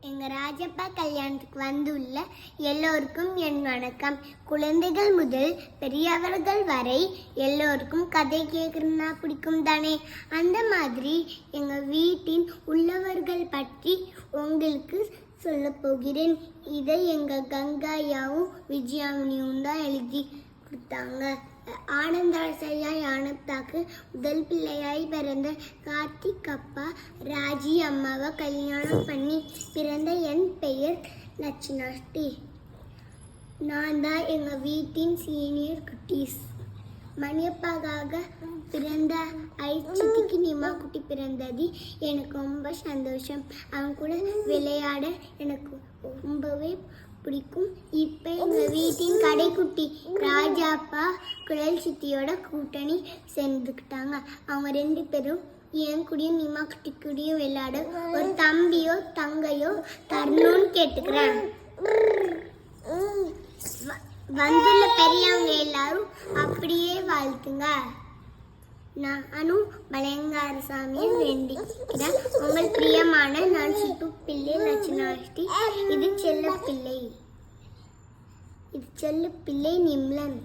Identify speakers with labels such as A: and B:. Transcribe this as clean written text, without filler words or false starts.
A: எங்க ராஜப்பா கல்யாணத்துக்கு வந்துள்ள எல்லோருக்கும் என் வணக்கம். குழந்தைகள் முதல் பெரியவர்கள் வரை எல்லோருக்கும் கதை கேட்கறதுனா பிடிக்கும் தானே. அந்த மாதிரி எங்க வீட்டின் உள்ளவர்கள் பற்றி உங்களுக்கு சொல்ல போகிறேன். இதை எங்க கங்காயாவும் விஜயாமணியும் தான் எழுதி கொடுத்தாங்க. ஆனந்தாசையாய் ஆனந்தாக்கு முதல் பிள்ளையாய் பிறந்த கார்த்திக் அப்பா ராஜி அம்மாவை கல்யாணம் பண்ணி பிறந்த என் பெயர் லட்சுநாஷ்டி. நான் தான் எங்கள் வீட்டின் சீனியர் குட்டீஸ். மணியப்பாக்காக பிறந்த ஐச்சிக்கு நிமா குட்டி பிறந்தது எனக்கு ரொம்ப சந்தோஷம். அவன் கூட விளையாட எனக்கு ரொம்பவே பிடிக்கும். இப்போ எங்கள் வீட்டின் கடைக்குட்டி ராஜாப்பா குழல் சித்தியோட கூட்டணி சேர்ந்துக்கிட்டாங்க. அவங்க 2 பேரும் என் கூடயும் நிமா குட்டி கூடயும் விளையாட ஒரு தம்பியோ தங்கையோ தரணும்னு கேட்டுக்கிறேன். வந்துள்ள பெரியவங்க எல்லாரும் அப்படியே வாழ்த்துங்க. நானும் பழங்கார சாமியை வேண்டிக்கிறேன். உங்கள் பிரியமான நான் சிட்டு பிள்ளை லட்சுநாஷ்டி. இது செல்ல பிள்ளை நிம்லன்.